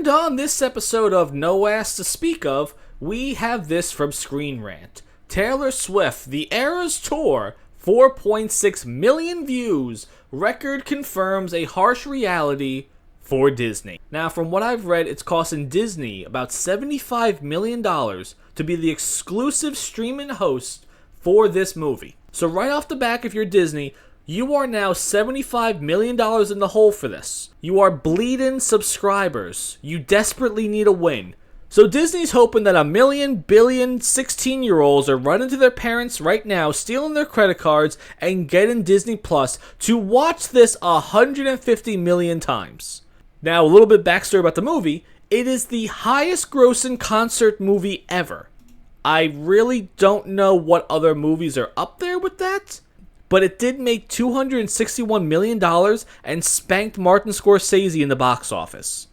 And on this episode of No Ass to Speak Of, we have this from Screen Rant. Taylor Swift, The Eras Tour, 4.6 million views, record confirms a harsh reality for Disney. Now, from what I've read, it's costing Disney about $75 million to be the exclusive streaming host for this movie. So right off the back, if you're Disney, you are now $75 million in the hole for this. You are bleeding subscribers. You desperately need a win. So Disney's hoping that a million, billion, 16-year-olds are running to their parents right now, stealing their credit cards, and getting Disney Plus to watch this 150 million times. Now, a little bit backstory about the movie. It is the highest grossing concert movie ever. I really don't know what other movies are up there with that, but it did make $261 million and spanked Martin Scorsese in the box office.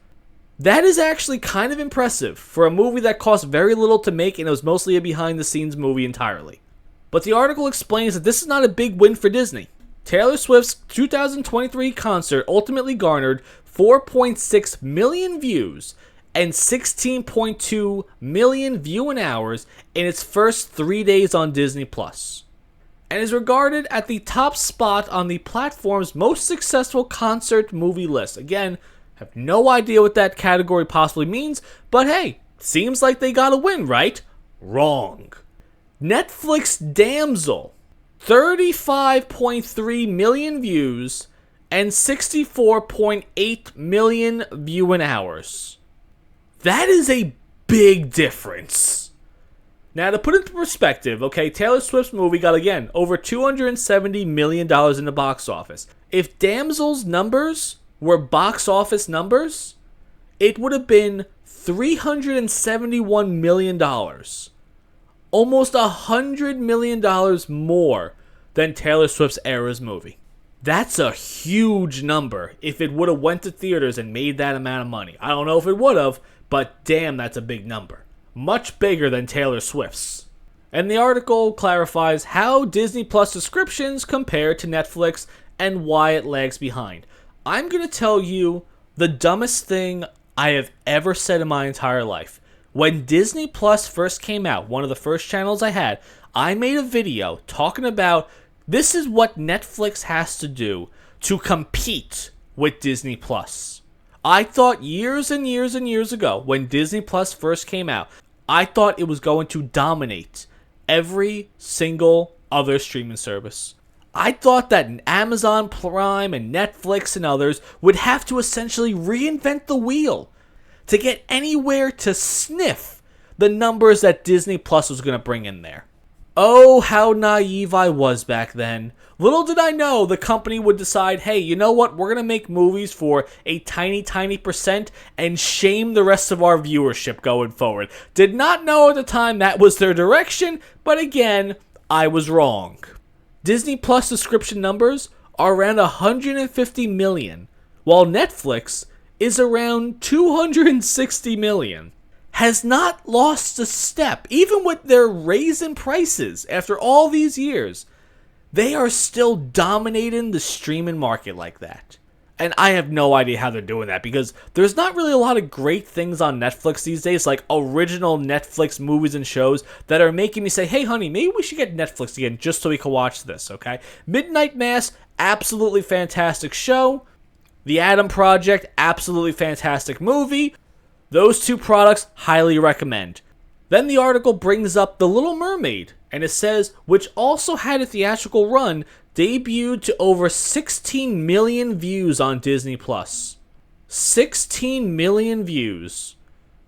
That is actually kind of impressive for a movie that cost very little to make and it was mostly a behind-the-scenes movie entirely. But the article explains that this is not a big win for Disney. Taylor Swift's 2023 concert ultimately garnered 4.6 million views and 16.2 million viewing hours in its first 3 days on Disney+, and is regarded at the top spot on the platform's most successful concert movie list. Again, have no idea what that category possibly means, but hey, seems like they got a win, right? Wrong. Netflix Damsel, 35.3 million views and 64.8 million viewing hours. That is a big difference. Now, to put it into perspective, okay, Taylor Swift's movie got, again, over $270 million in the box office. If Damsel's numbers were box office numbers, it would have been $371 million. Almost $100 million more than Taylor Swift's Eras movie. That's a huge number if it would have went to theaters and made that amount of money. I don't know if it would have, but damn, that's a big number. Much bigger than Taylor Swift's. And the article clarifies how Disney Plus subscriptions compare to Netflix and why it lags behind. I'm going to tell you the dumbest thing I have ever said in my entire life. When Disney Plus first came out, one of the first channels I had, I made a video talking about this is what Netflix has to do to compete with Disney Plus. I thought years and years and years ago, when Disney Plus first came out, I thought it was going to dominate every single other streaming service. I thought that Amazon Prime and Netflix and others would have to essentially reinvent the wheel to get anywhere to sniff the numbers that Disney Plus was going to bring in there. Oh, how naive I was back then. Little did I know the company would decide, hey, you know what? We're going to make movies for a tiny, tiny percent and shame the rest of our viewership going forward. Did not know at the time that was their direction, but again, I was wrong. Disney Plus subscription numbers are around 150 million, while Netflix is around 260 million. Has not lost a step. Even with their raising prices after all these years, they are still dominating the streaming market like that. And I have no idea how they're doing that, because there's not really a lot of great things on Netflix these days, like original Netflix movies and shows that are making me say, hey honey, maybe we should get Netflix again just so we can watch this, okay? Midnight Mass, absolutely fantastic show. The Adam Project, absolutely fantastic movie. Those two products, highly recommend. Then the article brings up The Little Mermaid, and it says, which also had a theatrical run, debuted to over 16 million views on Disney+. 16 million views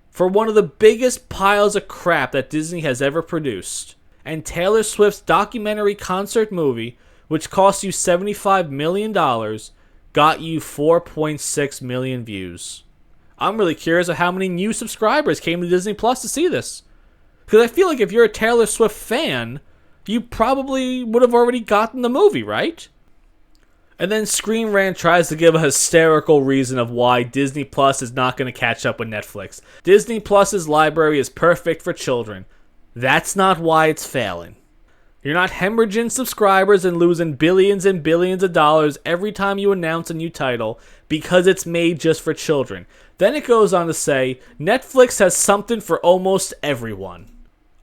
for one of the biggest piles of crap that Disney has ever produced. And Taylor Swift's documentary concert movie, which cost you $75 million, got you 4.6 million views. I'm really curious of how many new subscribers came to Disney Plus to see this. Because I feel like if you're a Taylor Swift fan, you probably would have already gotten the movie, right? And then Screen Rant tries to give a hysterical reason of why Disney Plus is not going to catch up with Netflix. Disney Plus's library is perfect for children. That's not why it's failing. You're not hemorrhaging subscribers and losing billions and billions of dollars every time you announce a new title because it's made just for children. Then it goes on to say, Netflix has something for almost everyone.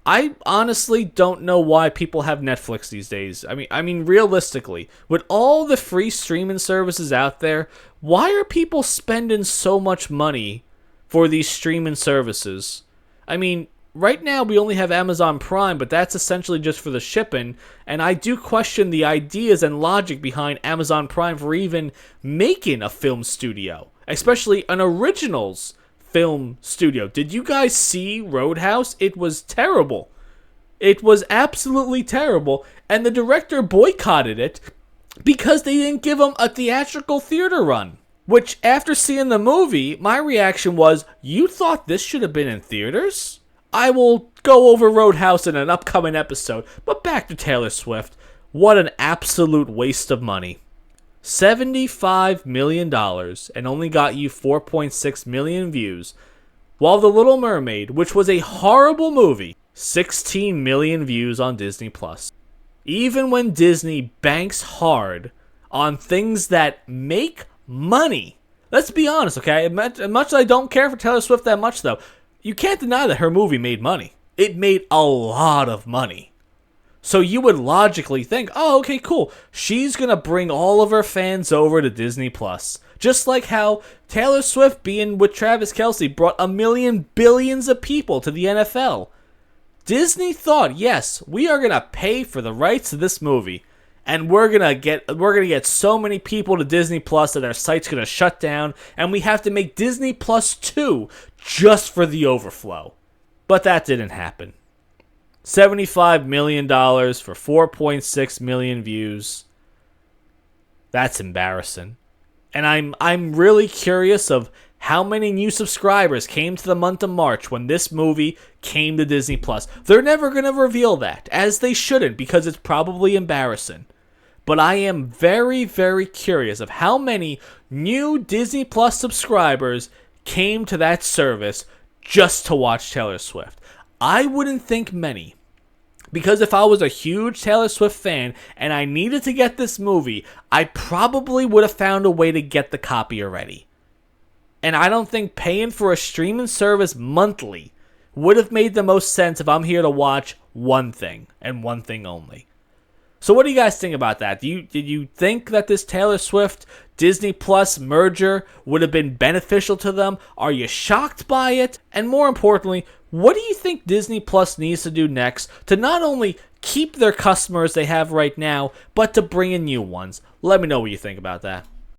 I honestly don't know why people have Netflix these days. I mean, realistically, with all the free streaming services out there, why are people spending so much money for these streaming services? I mean, right now we only have Amazon Prime, but that's essentially just for the shipping, and I do question the ideas and logic behind Amazon Prime for even making a film studio, especially an originals film studio. Did you guys see Roadhouse? It was terrible. It was absolutely terrible, and the director boycotted it because they didn't give him a theatrical theater run. Which, after seeing the movie, my reaction was, you thought this should have been in theaters? I will go over Roadhouse in an upcoming episode, but back to Taylor Swift. What an absolute waste of money. $75 million and only got you 4.6 million views, while The Little Mermaid, which was a horrible movie, 16 million views on Disney+. Even when Disney banks hard on things that make money, let's be honest, okay? As much as I don't care for Taylor Swift that much, though, you can't deny that her movie made money. It made a lot of money. So you would logically think, oh, okay, cool. She's going to bring all of her fans over to Disney+. Just like how Taylor Swift being with Travis Kelce brought a million billions of people to the NFL. Disney thought, yes, we are going to pay for the rights to this movie. And we're gonna get so many people to Disney Plus that our site's gonna shut down, and we have to make Disney Plus 2 just for the overflow. But that didn't happen. $75 million for 4.6 million views. That's embarrassing. And I'm really curious of how many new subscribers came to the month of March when this movie came to Disney Plus. They're never gonna reveal that, as they shouldn't, because it's probably embarrassing. But I am very, very curious of how many new Disney Plus subscribers came to that service just to watch Taylor Swift. I wouldn't think many. Because if I was a huge Taylor Swift fan and I needed to get this movie, I probably would have found a way to get the copy already. And I don't think paying for a streaming service monthly would have made the most sense if I'm here to watch one thing and one thing only. So what do you guys think about that? Did you think that this Taylor Swift Disney Plus merger would have been beneficial to them? Are you shocked by it? And more importantly, what do you think Disney Plus needs to do next to not only keep their customers they have right now, but to bring in new ones? Let me know what you think about that.